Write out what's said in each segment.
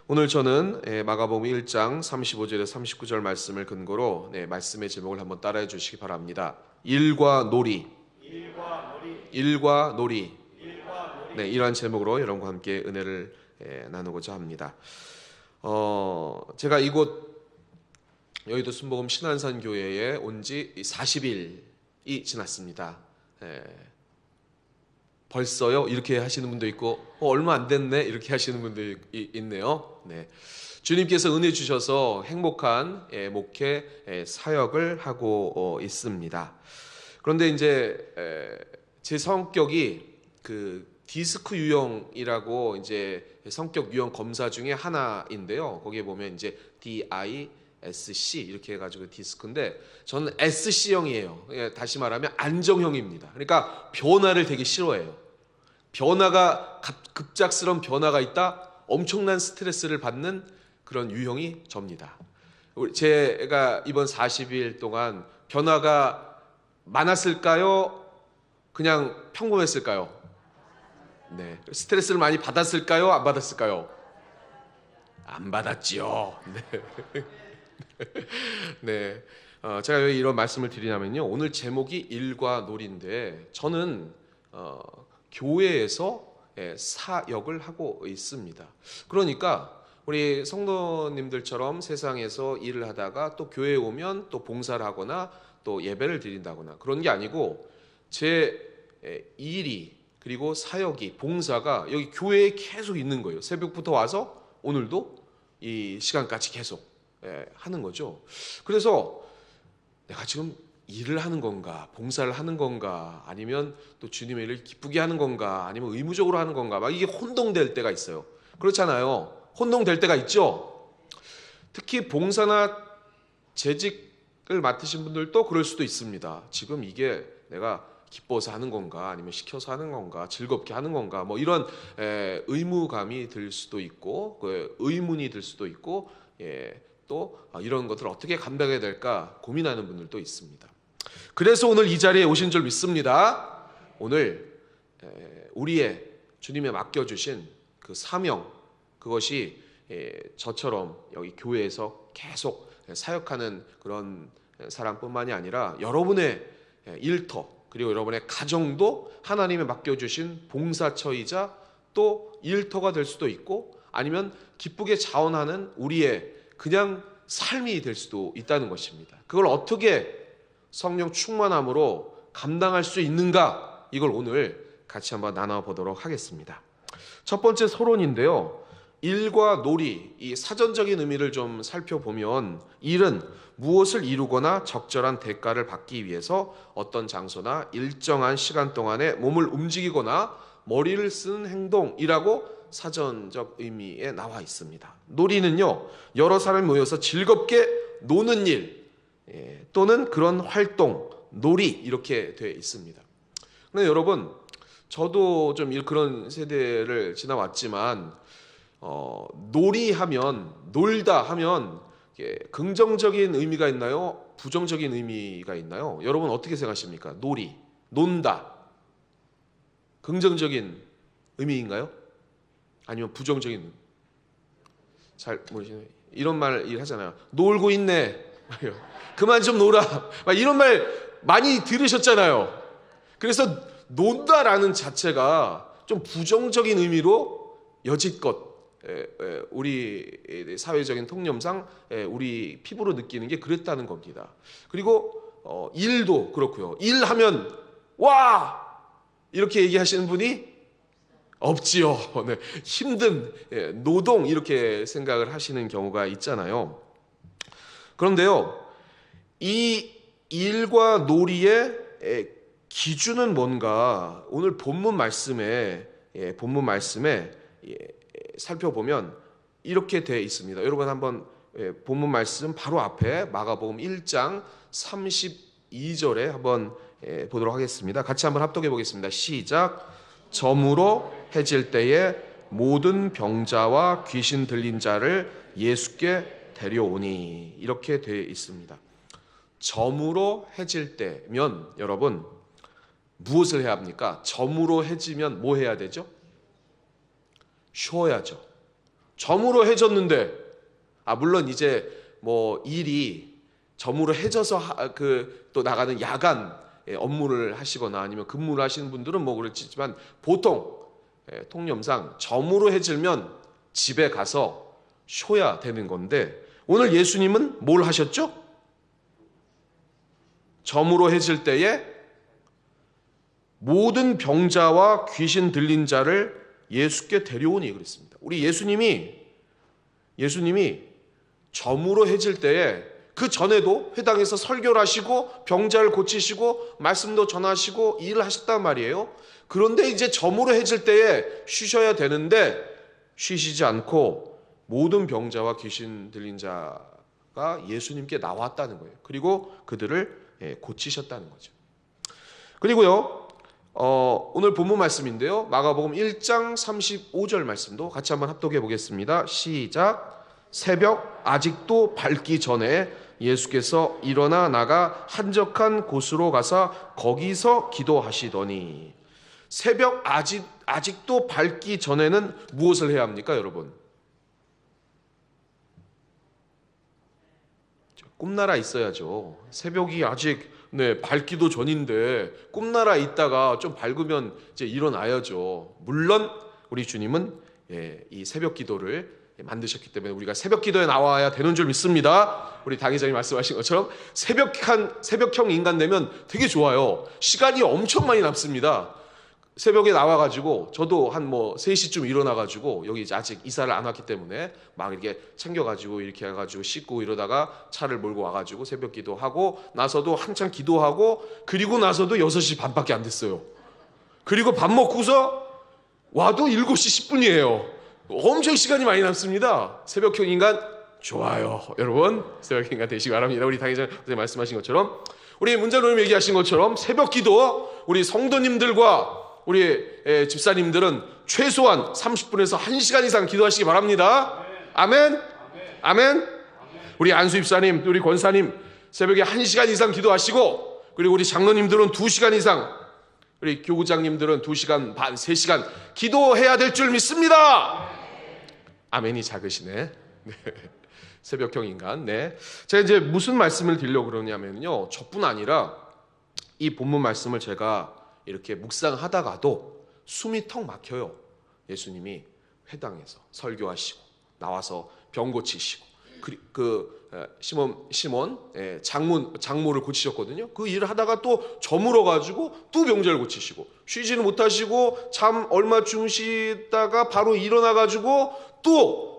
오늘 저는 마가복음 1장 35절에서 39절 말씀을 근거로 말씀의 제목을 한번 따라해 주시기 바랍니다. 일과 놀이. 네, 이러한 제목으로 여러분과 함께 은혜를 나누고자 합니다. 제가 이곳 여의도 순복음 신안산 교회에 온 지 40일이 지났습니다. 벌써요? 이렇게 하시는 분도 있고 얼마 안 됐네? 이렇게 하시는 분도 있네요. 네. 주님께서 은혜 주셔서 행복한 목회 사역을 하고 있습니다. 그런데 이제 제 성격이 그 디스크 유형이라고 이제 성격 유형 검사 중에 하나인데요. 거기에 보면 이제 DISC 이렇게 해가지고 디스크인데 저는 SC형이에요. 다시 말하면 안정형입니다. 그러니까 변화를 되게 싫어해요. 변화가 급작스러운 변화가 있다, 엄청난 스트레스를 받는 그런 유형이 접니다. 제가 이번 40일 동안 변화가 많았을까요? 그냥 평범했을까요? 네. 스트레스를 많이 받았을까요? 안 받았을까요? 안 받았지요. 네. 네. 제가 왜 이런 말씀을 드리냐면요. 오늘 제목이 일과 놀인데 저는 교회에서 사역을 하고 있습니다. 그러니까 우리 성도님들처럼 세상에서 일을 하다가 또 교회에 오면 또 봉사를 하거나 또 예배를 드린다거나 그런 게 아니고 제 일이 그리고 사역이 봉사가 여기 교회에 계속 있는 거예요. 새벽부터 와서 오늘도 이 시간까지 계속 하는 거죠. 그래서 내가 지금 일을 하는 건가, 봉사를 하는 건가, 아니면 또 주님의 일을 기쁘게 하는 건가, 아니면 의무적으로 하는 건가, 막 이게 혼동될 때가 있어요. 그렇잖아요. 혼동될 때가 있죠. 특히 봉사나 재직을 맡으신 분들도 그럴 수도 있습니다. 지금 이게 내가 기뻐서 하는 건가, 아니면 시켜서 하는 건가, 즐겁게 하는 건가, 뭐 이런 의무감이 들 수도 있고, 의문이 들 수도 있고, 또 이런 것들을 어떻게 감당해야 될까 고민하는 분들도 있습니다. 그래서 오늘 이 자리에 오신 줄 믿습니다. 오늘 우리의 주님의 맡겨주신 그 사명, 그것이 저처럼 여기 교회에서 계속 사역하는 그런 사람뿐만이 아니라 여러분의 일터 그리고 여러분의 가정도 하나님의 맡겨주신 봉사처이자 또 일터가 될 수도 있고, 아니면 기쁘게 자원하는 우리의 그냥 삶이 될 수도 있다는 것입니다. 그걸 어떻게 성령 충만함으로 감당할 수 있는가, 이걸 오늘 같이 한번 나눠보도록 하겠습니다. 첫 번째 서론인데요. 일과 놀이, 이 사전적인 의미를 좀 살펴보면 일은 무엇을 이루거나 적절한 대가를 받기 위해서 어떤 장소나 일정한 시간 동안에 몸을 움직이거나 머리를 쓰는 행동이라고 사전적 의미에 나와 있습니다. 놀이는요, 여러 사람이 모여서 즐겁게 노는 일 또는 그런 활동, 놀이 이렇게 되어 있습니다. 그런데 여러분, 저도 좀 그런 세대를 지나왔지만 놀이하면, 놀다 하면 긍정적인 의미가 있나요? 부정적인 의미가 있나요? 여러분 어떻게 생각하십니까? 놀이, 논다, 긍정적인 의미인가요? 아니면 부정적인 의미? 잘 모르시나요? 이런 말 하잖아요. 놀고 있네. 그만 좀 놀아. 이런 말 많이 들으셨잖아요. 그래서 논다라는 자체가 좀 부정적인 의미로 여지껏 우리 사회적인 통념상 우리 피부로 느끼는 게 그랬다는 겁니다. 그리고 일도 그렇고요. 일하면 와! 이렇게 얘기하시는 분이 없지요. 네. 힘든 노동 이렇게 생각을 하시는 경우가 있잖아요. 그런데요, 이 일과 놀이의 기준은 뭔가 오늘 본문 말씀에 살펴보면 이렇게 되어 있습니다. 여러분 한번 본문 말씀 바로 앞에 마가복음 1장 32절에 한번 보도록 하겠습니다. 같이 한번 합독해 보겠습니다. 시작. 저무로 해질 때에 모든 병자와 귀신 들린 자를 예수께 데려오니, 이렇게 되어 있습니다. 저무로 해질 때면 여러분 무엇을 해야 합니까? 저무로 해지면 뭐 해야 되죠? 쉬어야죠. 점으로 해졌는데, 물론 이제 뭐 일이 점으로 해져서 또 나가는 야간 업무를 하시거나 아니면 근무를 하시는 분들은 뭐 그렇지만 보통 통념상 점으로 해질면 집에 가서 쉬어야 되는 건데, 오늘 예수님은 뭘 하셨죠? 점으로 해질 때에 모든 병자와 귀신 들린 자를 예수께 데려오니 그랬습니다. 우리 예수님이 점으로 해질 때에 그 전에도 회당에서 설교를 하시고 병자를 고치시고 말씀도 전하시고 일을 하셨단 말이에요. 그런데 이제 점으로 해질 때에 쉬셔야 되는데 쉬시지 않고 모든 병자와 귀신 들린 자가 예수님께 나왔다는 거예요. 그리고 그들을 고치셨다는 거죠. 그리고요, 오늘 본문 말씀인데요, 마가복음 1장 35절 말씀도 같이 한번 합독해 보겠습니다. 시작. 새벽 아직도 밝기 전에 예수께서 일어나 나가 한적한 곳으로 가서 거기서 기도하시더니. 새벽 아직도 밝기 전에는 무엇을 해야 합니까, 여러분? 꿈나라 있어야죠. 새벽이 아직 밝기도 전인데 꿈나라 있다가 좀 밝으면 이제 일어나야죠. 물론 우리 주님은 이 새벽 기도를 만드셨기 때문에 우리가 새벽 기도에 나와야 되는 줄 믿습니다. 우리 당회장님 말씀하신 것처럼 새벽형 인간 되면 되게 좋아요. 시간이 엄청 많이 남습니다. 새벽에 나와가지고 저도 한 3시쯤 일어나가지고 여기 이제 아직 이사를 안 왔기 때문에 막 이렇게 챙겨가지고 이렇게 해가지고 씻고 이러다가 차를 몰고 와가지고 새벽 기도하고 나서도 한참 기도하고 그리고 나서도 6시 반밖에 안 됐어요. 그리고 밥 먹고서 와도 7시 10분이에요. 엄청 시간이 많이 남습니다. 새벽형 인간 좋아요. 여러분 새벽형 인간 되시기 바랍니다. 우리 당회장 말씀하신 것처럼 우리 문자로님 얘기하신 것처럼 새벽 기도 우리 성도님들과 우리 집사님들은 최소한 30분에서 1시간 이상 기도하시기 바랍니다. 아멘. 아멘. 우리 안수 집사님, 우리 권사님 새벽에 1시간 이상 기도하시고, 그리고 우리 장로님들은 2시간 이상, 우리 교구장님들은 2시간 반, 3시간 기도해야 될 줄 믿습니다. 아멘이 작으시네. 네. 새벽형 인간. 네. 제가 이제 무슨 말씀을 드리려고 그러냐면요, 저뿐 아니라 이 본문 말씀을 제가 이렇게 묵상하다가도 숨이 턱 막혀요. 예수님이 회당에서 설교하시고 나와서 병 고치시고 시몬 장모를 고치셨거든요. 그 일을 하다가 또 저물어 가지고 또 병자를 고치시고 쉬지는 못하시고 잠 얼마 주무시다가 바로 일어나 가지고 또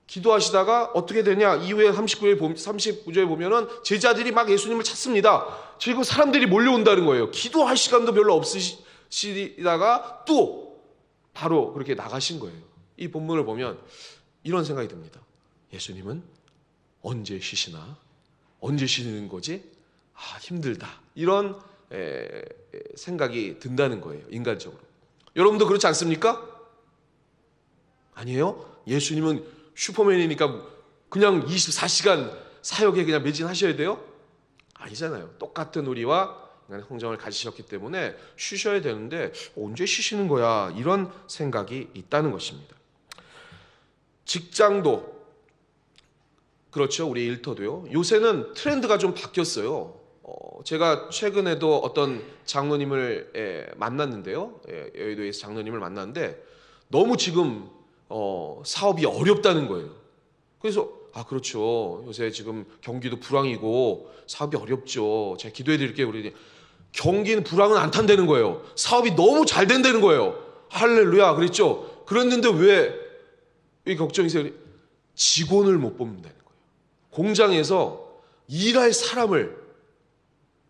기도하시다가 어떻게 되냐, 이후에 39절에 보면은 제자들이 막 예수님을 찾습니다. 지금 사람들이 몰려온다는 거예요. 기도할 시간도 별로 없으시다가 또 바로 그렇게 나가신 거예요. 이 본문을 보면 이런 생각이 듭니다. 예수님은 언제 쉬시나? 언제 쉬는 거지? 힘들다. 이런 생각이 든다는 거예요. 인간적으로. 여러분도 그렇지 않습니까? 아니에요? 예수님은 슈퍼맨이니까 그냥 24시간 사역에 그냥 매진하셔야 돼요? 아니잖아요. 똑같은 우리와 인간의 성정을 가지셨기 때문에 쉬셔야 되는데 언제 쉬시는 거야? 이런 생각이 있다는 것입니다. 직장도 그렇죠. 우리 일터도요. 요새는 트렌드가 좀 바뀌었어요. 제가 최근에도 어떤 장로님을 만났는데요. 여의도에서 장로님을 만났는데 너무 지금 사업이 어렵다는 거예요. 그래서 그렇죠. 요새 지금 경기도 불황이고 사업이 어렵죠. 제가 기도해 드릴게요. 그러니 경기는 불황은 안 탄다는 거예요. 사업이 너무 잘 된다는 거예요. 할렐루야 그랬죠. 그랬는데 왜 이 걱정이 있어요? 직원을 못 뽑는다는 거예요. 공장에서 일할 사람을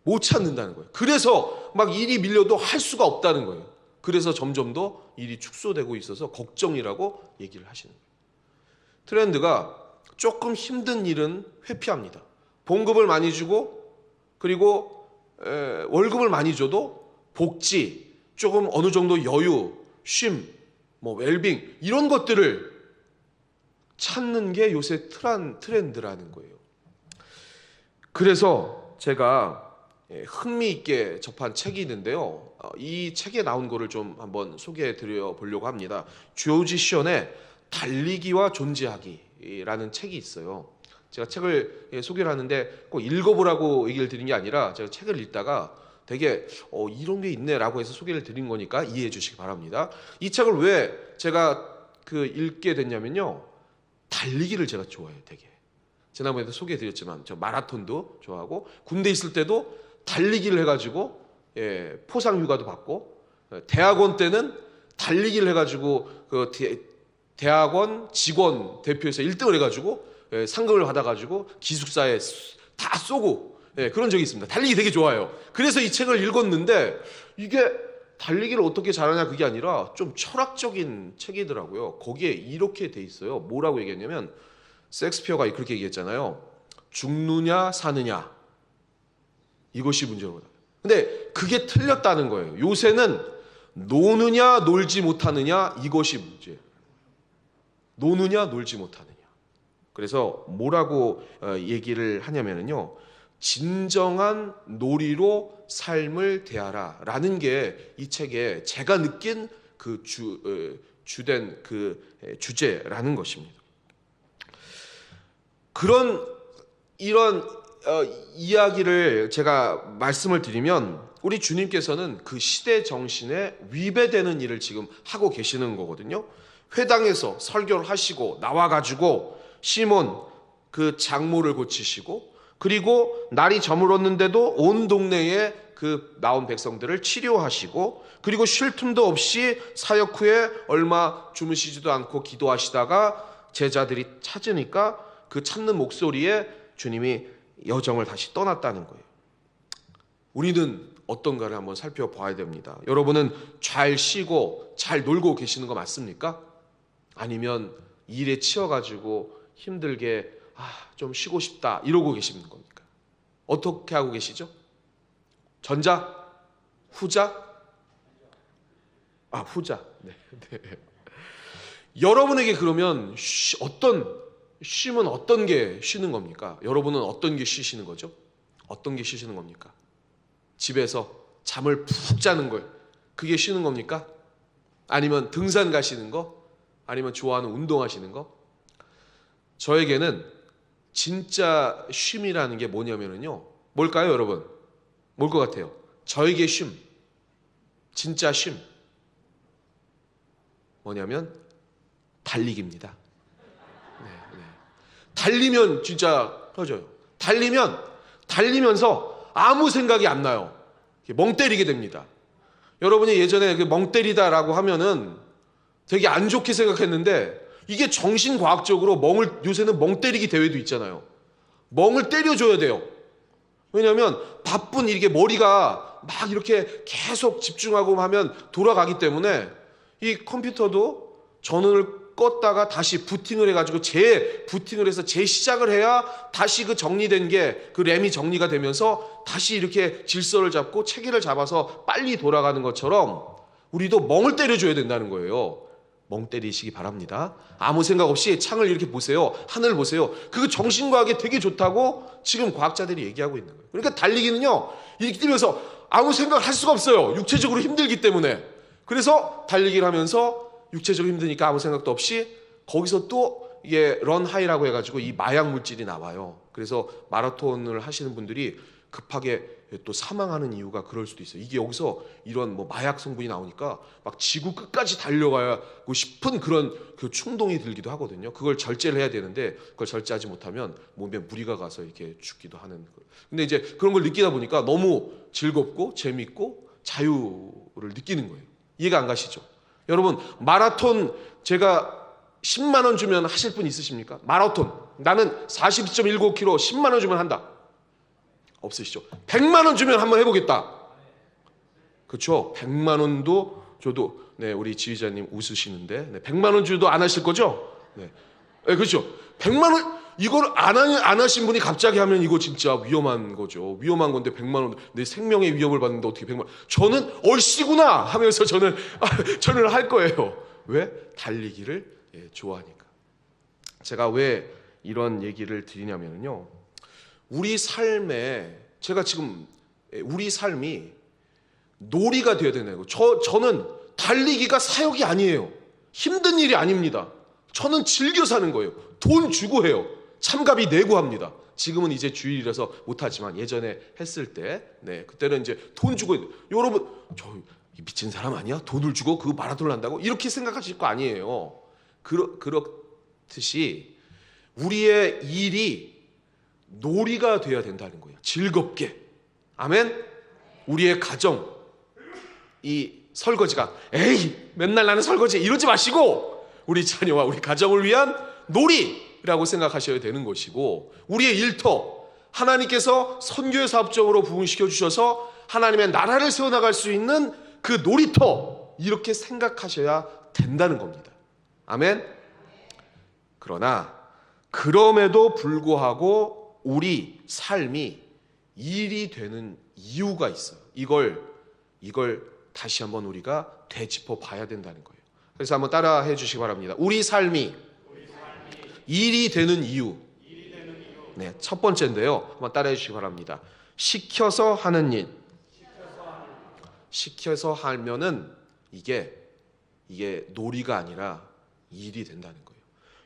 못 찾는다는 거예요. 그래서 막 일이 밀려도 할 수가 없다는 거예요. 그래서 점점 더 일이 축소되고 있어서 걱정이라고 얘기를 하시는 거예요. 트렌드가 조금 힘든 일은 회피합니다. 봉급을 많이 주고 그리고 월급을 많이 줘도 복지, 조금 어느 정도 여유, 쉼, 웰빙 이런 것들을 찾는 게 요새 트렌드라는 거예요. 그래서 제가 흥미있게 접한 책이 있는데요. 이 책에 나온 거를 좀 한번 소개해 드려 보려고 합니다. 조지 시언의 달리기와 존재하기라는 책이 있어요. 제가 책을 소개를 하는데 꼭 읽어보라고 얘기를 드린 게 아니라 제가 책을 읽다가 되게 이런 게 있네라고 해서 소개를 드린 거니까 이해해 주시기 바랍니다. 이 책을 왜 제가 읽게 됐냐면요, 달리기를 제가 좋아해요. 되게 지난번에도 소개해 드렸지만 저 마라톤도 좋아하고 군대 있을 때도 달리기를 해가지고 포상 휴가도 받고, 대학원 때는 달리기를 해가지고 그 대학원 직원 대표에서 1등을 해가지고 상금을 받아가지고 기숙사에 다 쏘고 그런 적이 있습니다. 달리기 되게 좋아해요. 그래서 이 책을 읽었는데 이게 달리기를 어떻게 잘하냐 그게 아니라 좀 철학적인 책이더라고요. 거기에 이렇게 돼 있어요. 뭐라고 얘기했냐면, 셰익스피어가 그렇게 얘기했잖아요. 죽느냐 사느냐 이것이 문제로다. 근데 그게 틀렸다는 거예요. 요새는 노느냐 놀지 못하느냐 이것이 문제예요. 노느냐 놀지 못하느냐. 그래서 뭐라고 얘기를 하냐면요, 진정한 놀이로 삶을 대하라 라는 게 이 책에 제가 느낀 그 주된 그 주제라는 것입니다. 이런 이야기를 제가 말씀을 드리면, 우리 주님께서는 그 시대 정신에 위배되는 일을 지금 하고 계시는 거거든요. 회당에서 설교를 하시고 나와가지고 시몬 그 장모를 고치시고, 그리고 날이 저물었는데도 온 동네에 그 나온 백성들을 치료하시고, 그리고 쉴 틈도 없이 사역 후에 얼마 주무시지도 않고 기도하시다가 제자들이 찾으니까 그 찾는 목소리에 주님이 여정을 다시 떠났다는 거예요. 우리는 어떤가를 한번 살펴봐야 됩니다. 여러분은 잘 쉬고 잘 놀고 계시는 거 맞습니까? 아니면 일에 치여가지고 힘들게 좀 쉬고 싶다 이러고 계시는 겁니까? 어떻게 하고 계시죠? 전자? 후자? 후자. 네. 여러분에게 그러면 쉼은 어떤 게 쉬는 겁니까? 여러분은 어떤 게 쉬시는 거죠? 어떤 게 쉬시는 겁니까? 집에서 잠을 푹 자는 걸, 그게 쉬는 겁니까? 아니면 등산 가시는 거? 아니면 좋아하는 운동하시는 거? 저에게는 진짜 쉼이라는 게 뭐냐면요, 뭘까요 여러분? 뭘 것 같아요? 저에게 쉼, 진짜 쉼 뭐냐면 달리기입니다. 달리면 진짜 터져요. 달리면서 아무 생각이 안 나요. 멍 때리게 됩니다. 여러분이 예전에 멍 때리다라고 하면은 되게 안 좋게 생각했는데, 이게 정신과학적으로 요새는 멍 때리기 대회도 있잖아요. 멍을 때려줘야 돼요. 왜냐하면 바쁜 이게 머리가 막 이렇게 계속 집중하고 하면 돌아가기 때문에, 이 컴퓨터도 전원을 껐다가 다시 부팅을 해가지고 재부팅을 해서 재시작을 해야 다시 그 정리된 게 그 램이 정리가 되면서 다시 이렇게 질서를 잡고 체계를 잡아서 빨리 돌아가는 것처럼 우리도 멍을 때려줘야 된다는 거예요. 멍 때리시기 바랍니다. 아무 생각 없이 창을 이렇게 보세요. 하늘을 보세요. 그거 정신과학에 되게 좋다고 지금 과학자들이 얘기하고 있는 거예요. 그러니까 달리기는요, 이렇게 뛰면서 아무 생각을 할 수가 없어요. 육체적으로 힘들기 때문에. 그래서 달리기를 하면서 육체적으로 힘드니까 아무 생각도 없이, 거기서 또 이게 런하이라고 해가지고 이 마약 물질이 나와요. 그래서 마라톤을 하시는 분들이 급하게 또 사망하는 이유가 그럴 수도 있어요. 이게 여기서 이런 마약 성분이 나오니까 막 지구 끝까지 달려가고 싶은 그런 그 충동이 들기도 하거든요. 그걸 절제를 해야 되는데 그걸 절제하지 못하면 몸에 무리가 가서 이렇게 죽기도 하는. 근데 이제 그런 걸 느끼다 보니까 너무 즐겁고 재밌고 자유를 느끼는 거예요. 이해가 안 가시죠? 여러분, 마라톤 제가 10만 원 주면 하실 분 있으십니까? 마라톤 나는 42.19km 10만 원 주면 한다. 없으시죠? 100만 원 주면 한번 해보겠다. 그렇죠? 100만 원도 줘도, 네, 우리 지휘자님 웃으시는데, 네, 100만 원 줘도 안 하실 거죠? 네, 네, 그렇죠? 100만 원 이걸 안 하신 분이 갑자기 하면 이거 진짜 위험한 거죠. 위험한 건데 100만 원, 내 생명의 위협을 받는데 어떻게 100만 원? 저는 얼씨구나 하면서 저는 할 거예요. 왜? 달리기를 좋아하니까. 제가 왜 이런 얘기를 드리냐면요, 우리 삶에 제가 지금 우리 삶이 놀이가 되어야 되는 거예요. 저는 달리기가 사역이 아니에요. 힘든 일이 아닙니다. 저는 즐겨 사는 거예요. 돈 주고 해요. 참가비 내고 합니다. 지금은 이제 주일이라서 못하지만 예전에 했을 때, 그때는 이제 돈 주고, 여러분, 저 미친 사람 아니야? 돈을 주고 그거 마라톤을 한다고? 이렇게 생각하실 거 아니에요. 그렇듯이 우리의 일이 놀이가 돼야 된다는 거예요. 즐겁게. 아멘? 우리의 가정, 이 설거지가, 에이, 맨날 나는 설거지 이러지 마시고, 우리 자녀와 우리 가정을 위한 놀이라고 생각하셔야 되는 것이고, 우리의 일터, 하나님께서 선교의 사업적으로 부흥시켜 주셔서 하나님의 나라를 세워나갈 수 있는 그 놀이터, 이렇게 생각하셔야 된다는 겁니다. 아멘? 그러나 그럼에도 불구하고 우리 삶이 일이 되는 이유가 있어요. 이걸 다시 한번 우리가 되짚어 봐야 된다는 거예요. 그래서 한번 따라해 주시기 바랍니다. 우리 삶이 일이 되는 이유. 첫 번째인데요. 한번 따라해 주시기 바랍니다. 시켜서 하는 일. 시켜서 하면은 이게 놀이가 아니라 일이 된다는 거예요.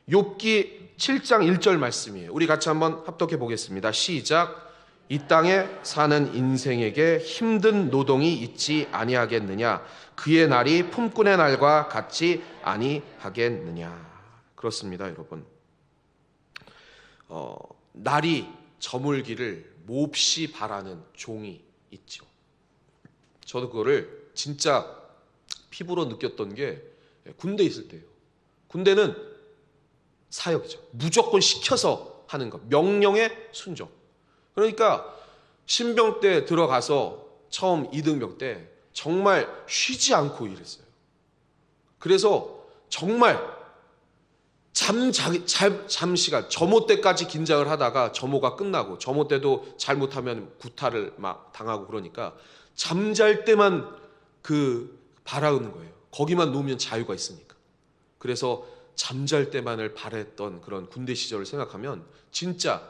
욥기 7장 1절 말씀이에요. 우리 같이 한번 합독해 보겠습니다. 시작. 이 땅에 사는 인생에게 힘든 노동이 있지 아니하겠느냐? 그의 날이 품꾼의 날과 같지 아니하겠느냐? 그렇습니다, 여러분. 날이 저물기를 몹시 바라는 종이 있죠. 저도 그거를 진짜 피부로 느꼈던 게 군대에 있을 때예요. 군대는 사역이죠. 무조건 시켜서 하는 것. 명령에 순종. 그러니까 신병 때 들어가서 처음 이등병 때 정말 쉬지 않고 일했어요. 그래서 정말 잠시간 점호 때까지 긴장을 하다가 점호가 끝나고, 점호 때도 잘못하면 구타를 막 당하고 그러니까 잠잘 때만 바라는 거예요. 거기만 놓으면 자유가 있으니까. 그래서 잠잘 때만을 바랬던 그런 군대 시절을 생각하면 진짜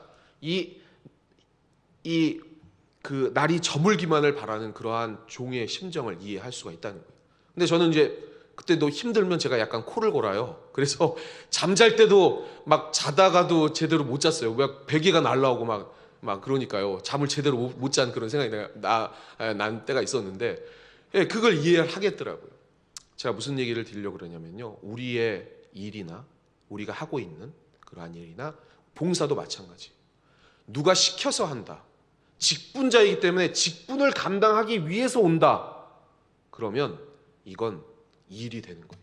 그 날이 저물기만을 바라는 그러한 종의 심정을 이해할 수가 있다는 거예요. 근데 저는 이제 그때도 힘들면 제가 약간 코를 골아요. 그래서 잠잘 때도 막 자다가도 제대로 못 잤어요. 막 베개가 날라오고 막 그러니까요. 잠을 제대로 못 잔 그런 생각이 난 때가 있었는데, 그걸 이해하겠더라고요. 제가 무슨 얘기를 드리려고 그러냐면요. 우리의 일이나 우리가 하고 있는 그러한 일이나 봉사도 마찬가지예요. 누가 시켜서 한다. 직분자이기 때문에 직분을 감당하기 위해서 온다. 그러면 이건 일이 되는 거예요.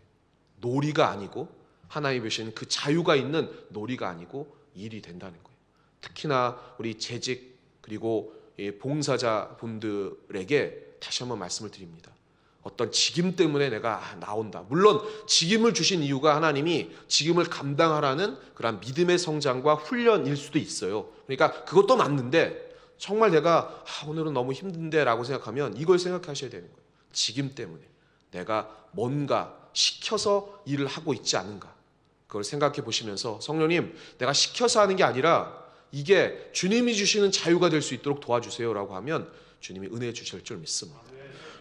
놀이가 아니고, 하나님이 주신 그 자유가 있는 놀이가 아니고 일이 된다는 거예요. 특히나 우리 재직 그리고 봉사자분들에게 다시 한번 말씀을 드립니다. 어떤 직임 때문에 내가 나온다. 물론 직임을 주신 이유가 하나님이 직임을 감당하라는 그런 믿음의 성장과 훈련일 수도 있어요. 그러니까 그것도 맞는데, 정말 내가 오늘은 너무 힘든데 라고 생각하면 이걸 생각하셔야 되는 거예요. 직임 때문에 내가 뭔가 시켜서 일을 하고 있지 않은가, 그걸 생각해 보시면서 성령님, 내가 시켜서 하는 게 아니라 이게 주님이 주시는 자유가 될 수 있도록 도와주세요 라고 하면 주님이 은혜 주실 줄 믿습니다.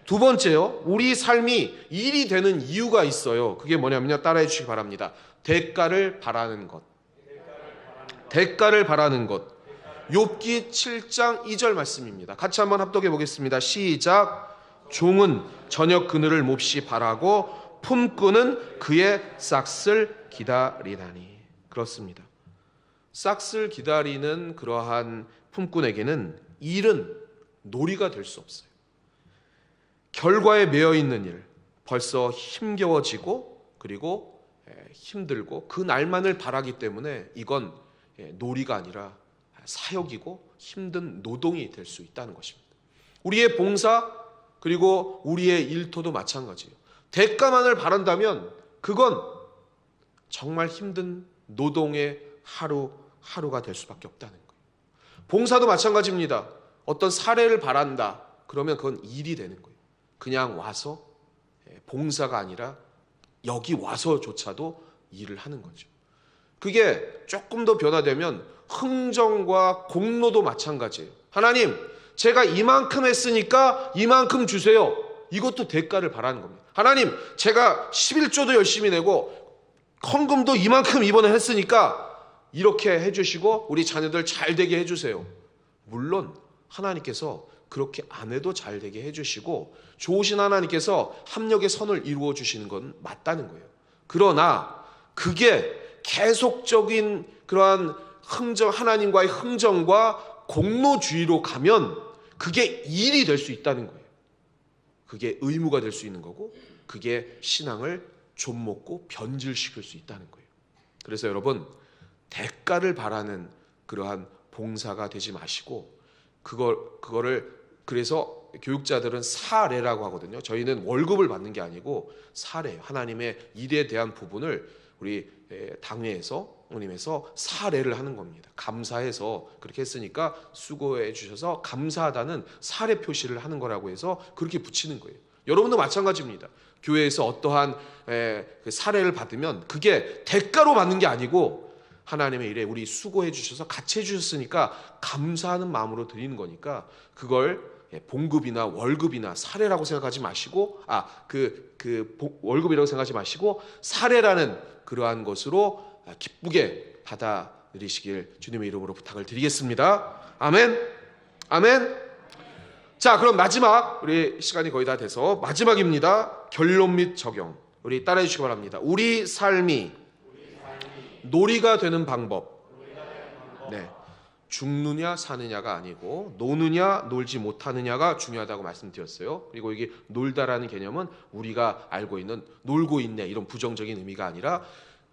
두 번째요, 우리 삶이 일이 되는 이유가 있어요. 그게 뭐냐면요, 따라해 주시기 바랍니다. 대가를 바라는 것. 대가를 바라는 것. 욥기 7장 2절 말씀입니다. 같이 한번 합독해 보겠습니다. 시작. 종은 저녁 그늘을 몹시 바라고 품꾼은 그의 싹을 기다리다니. 그렇습니다. 싹을 기다리는 그러한 품꾼에게는 일은 놀이가 될 수 없어요. 결과에 매여 있는 일, 벌써 힘겨워지고 그리고 힘들고 그 날만을 바라기 때문에 이건 놀이가 아니라 사역이고 힘든 노동이 될 수 있다는 것입니다. 우리의 봉사 그리고 우리의 일터도 마찬가지예요. 대가만을 바란다면 그건 정말 힘든 노동의 하루가 될 수밖에 없다는 거예요. 봉사도 마찬가지입니다. 어떤 사례를 바란다. 그러면 그건 일이 되는 거예요. 그냥 와서 봉사가 아니라 여기 와서조차도 일을 하는 거죠. 그게 조금 더 변화되면 흥정과 공로도 마찬가지예요. 하나님, 제가 이만큼 했으니까 이만큼 주세요. 이것도 대가를 바라는 겁니다. 하나님, 제가 11조도 열심히 내고 헌금도 이만큼 이번에 했으니까 이렇게 해주시고 우리 자녀들 잘 되게 해주세요. 물론 하나님께서 그렇게 안 해도 잘 되게 해주시고 좋으신 하나님께서 합력의 선을 이루어 주시는 건 맞다는 거예요. 그러나 그게 계속적인 그러한 하나님과의 흥정과 공로주의로 가면 그게 일이 될 수 있다는 거예요. 그게 의무가 될 수 있는 거고 그게 신앙을 좀먹고 변질시킬 수 있다는 거예요. 그래서 여러분, 대가를 바라는 그러한 봉사가 되지 마시고 그거를 그래서 교육자들은 사례라고 하거든요. 저희는 월급을 받는 게 아니고 사례, 하나님의 일에 대한 부분을 우리 당회에서 모임에서 사례를 하는 겁니다. 감사해서 그렇게 했으니까 수고해 주셔서 감사하다는 사례 표시를 하는 거라고 해서 그렇게 붙이는 거예요. 여러분도 마찬가지입니다. 교회에서 어떠한 그 사례를 받으면 그게 대가로 받는 게 아니고 하나님의 일에 우리 수고해 주셔서 같이 해주셨으니까 감사하는 마음으로 드리는 거니까 그걸 봉급이나 월급이나 사례라고 생각하지 마시고 월급이라고 생각하지 마시고 사례라는 그러한 것으로 기쁘게 받아들이시길 주님의 이름으로 부탁을 드리겠습니다. 아멘. 아멘. 자, 그럼 마지막, 우리 시간이 거의 다 돼서 마지막입니다. 결론 및 적용. 우리 따라해 주시기 바랍니다. 우리 삶이 놀이가 되는 방법. 네. 죽느냐 사느냐가 아니고 노느냐 놀지 못하느냐가 중요하다고 말씀드렸어요. 그리고 이게 놀다라는 개념은 우리가 알고 있는 놀고 있네 이런 부정적인 의미가 아니라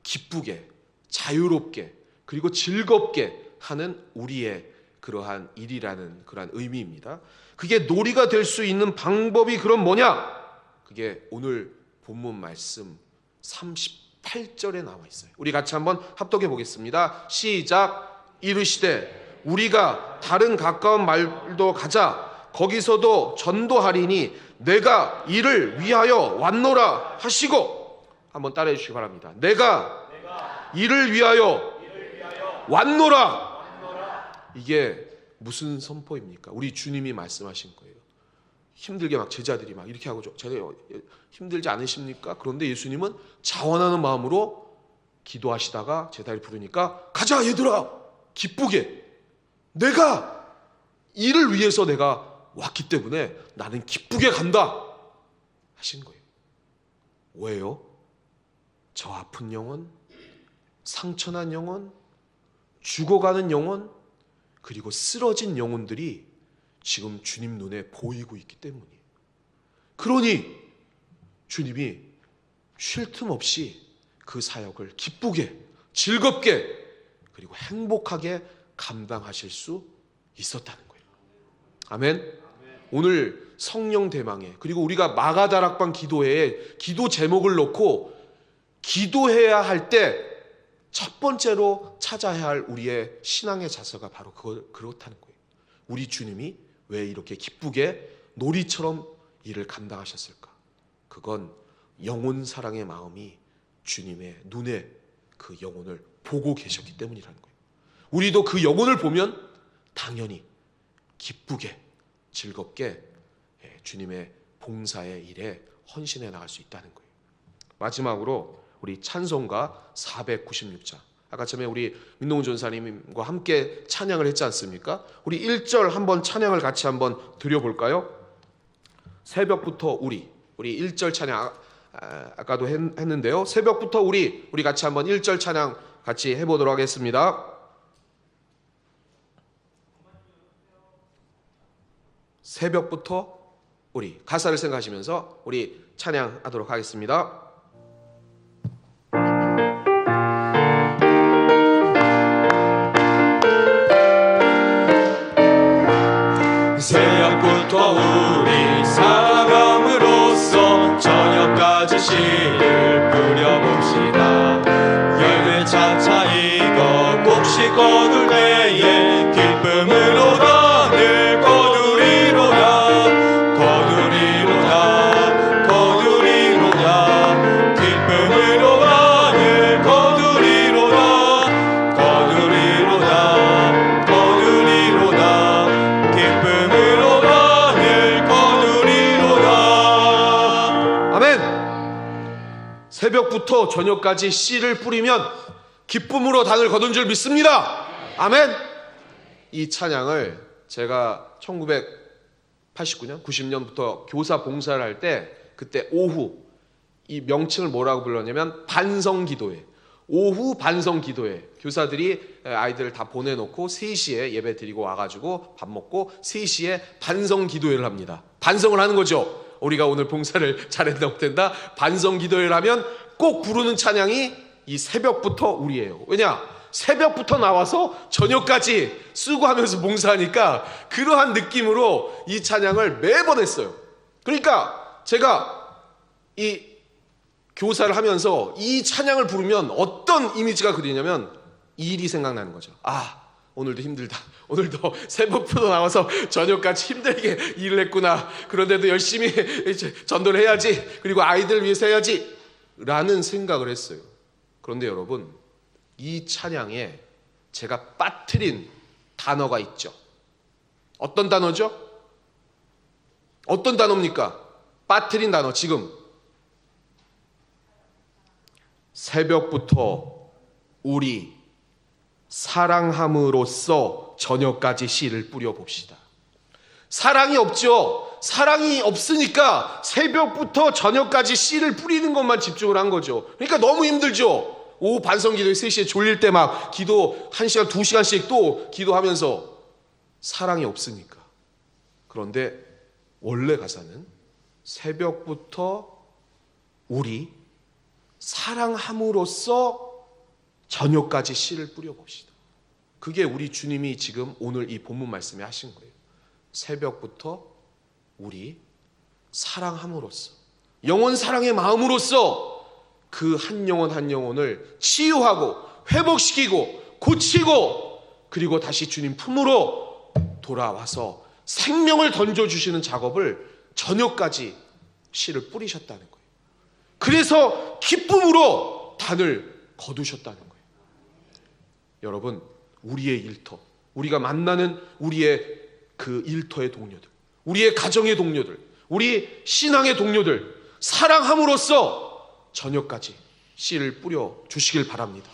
기쁘게 자유롭게 그리고 즐겁게 하는 우리의 그러한 일이라는 그러한 의미입니다. 그게 놀이가 될 수 있는 방법이 그럼 뭐냐? 그게 오늘 본문 말씀 38절에 나와 있어요. 우리 같이 한번 합독해 보겠습니다. 시작. 이르시되 우리가 다른 가까운 말도 가자. 거기서도 전도하리니 내가 이를 위하여 왔노라 하시고. 한번 따라해 주시기 바랍니다. 내가 이를 위하여 왔노라. 이게 무슨 선포입니까? 우리 주님이 말씀하신 거예요. 힘들게 막 제자들이 막 이렇게 하고 힘들지 않으십니까? 그런데 예수님은 자원하는 마음으로 기도하시다가 제자들이 부르니까 가자 얘들아 기쁘게 내가 이를 위해서 내가 왔기 때문에 나는 기쁘게 간다 하신 거예요. 왜요? 저 아픈 영혼, 상처난 영혼, 죽어가는 영혼, 그리고 쓰러진 영혼들이 지금 주님 눈에 보이고 있기 때문이에요. 그러니 주님이 쉴 틈 없이 그 사역을 기쁘게, 즐겁게, 그리고 행복하게 감당하실 수 있었다는 거예요. 아멘. 오늘 성령 대망에 그리고 우리가 마가다락방 기도회에 기도 제목을 놓고 기도해야 할 때 첫 번째로 찾아야 할 우리의 신앙의 자세가 바로 그렇다는 거예요. 우리 주님이 왜 이렇게 기쁘게 놀이처럼 일을 감당하셨을까? 그건 영혼 사랑의 마음이 주님의 눈에 그 영혼을 보고 계셨기 때문이라는 거예요. 우리도 그 영혼을 보면 당연히 기쁘게 즐겁게 주님의 봉사의 일에 헌신해 나갈 수 있다는 거예요. 마지막으로 우리 찬송가 496장. 아까 전에 우리 민동훈 전사님과 함께 찬양을 했지 않습니까? 우리 1절 한번 찬양을 같이 한번 드려볼까요? 새벽부터 우리 1절 찬양 아까도 했는데요. 새벽부터 우리 같이 한번 1절 찬양 같이 해보도록 하겠습니다. 새벽부터 우리 가사를 생각하시면서 우리 찬양하도록 하겠습니다. 새벽부터 우리 사랑함으로써 저녁까지 씨를 뿌려봅시다. 열매 차차 익어 곡식 거둘 때에 기쁨으로다 늘 거두리로다 거두리로다 거두리로다 기쁨으로다 늘 거두리로다 거두리로다 거두리로다 기쁨으로다 늘 거두리로다. 아멘. 새벽부터 새벽부터 저녁까지 씨를 뿌리면 기쁨으로 단을 거둔 줄 믿습니다. 아멘. 이 찬양을 제가 1989년, 90년부터 교사 봉사를 할 때 그때 오후 이 명칭을 뭐라고 불렀냐면 반성기도회. 오후 반성기도회. 교사들이 아이들을 다 보내놓고 3시에 예배 드리고 와가지고 밥 먹고 3시에 반성기도회를 합니다. 반성을 하는 거죠. 우리가 오늘 봉사를 잘했나 못했나. 반성기도회를 하면 꼭 부르는 찬양이 이 새벽부터 우리예요. 왜냐? 새벽부터 나와서 저녁까지 수고하면서 봉사하니까 그러한 느낌으로 이 찬양을 매번 했어요. 그러니까 제가 이 교사를 하면서 이 찬양을 부르면 어떤 이미지가 그리냐면 이 일이 생각나는 거죠. 아, 오늘도 힘들다. 오늘도 새벽부터 나와서 저녁까지 힘들게 일을 했구나. 그런데도 열심히 전도를 해야지. 그리고 아이들을 위해서 해야지. 라는 생각을 했어요. 그런데 여러분, 이 찬양에 제가 빠뜨린 단어가 있죠. 어떤 단어죠? 어떤 단어입니까? 빠뜨린 단어 지금 새벽부터 우리 사랑함으로써 저녁까지 씨를 뿌려봅시다. 사랑이 없죠. 사랑이 없으니까 새벽부터 저녁까지 씨를 뿌리는 것만 집중을 한 거죠. 그러니까 너무 힘들죠. 오후 반성기도에 3시에 졸릴 때 막 기도 1시간 2시간씩 또 기도하면서 사랑이 없으니까. 그런데 원래 가사는 새벽부터 우리 사랑함으로써 저녁까지 씨를 뿌려봅시다. 그게 우리 주님이 지금 오늘 이 본문 말씀에 하신 거예요. 새벽부터 우리 사랑함으로써, 영원 사랑의 마음으로써 그 한 영혼 한 영혼을 치유하고 회복시키고 고치고 그리고 다시 주님 품으로 돌아와서 생명을 던져주시는 작업을 저녁까지 씨를 뿌리셨다는 거예요. 그래서 기쁨으로 단을 거두셨다는 거예요. 여러분, 우리의 일터, 우리가 만나는 우리의 그 일터의 동료들, 우리의 가정의 동료들, 우리 신앙의 동료들 사랑함으로써 저녁까지 씨를 뿌려 주시길 바랍니다.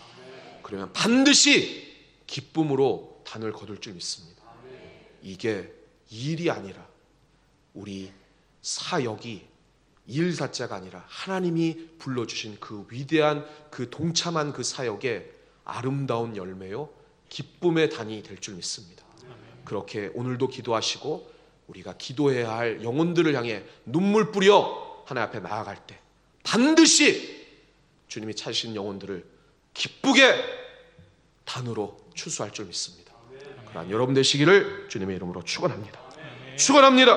그러면 반드시 기쁨으로 단을 거둘 줄 믿습니다. 이게 일이 아니라 우리 사역이 일 자체가 아니라 하나님이 불러주신 그 위대한 그 동참한 그 사역의 아름다운 열매요 기쁨의 단이 될 줄 믿습니다. 그렇게 오늘도 기도하시고 우리가 기도해야 할 영혼들을 향해 눈물 뿌려 하나님 앞에 나아갈 때 반드시 주님이 찾으신 영혼들을 기쁘게 단으로 추수할 줄 믿습니다. 그러한 여러분 되시기를 주님의 이름으로 축원합니다. 축원합니다.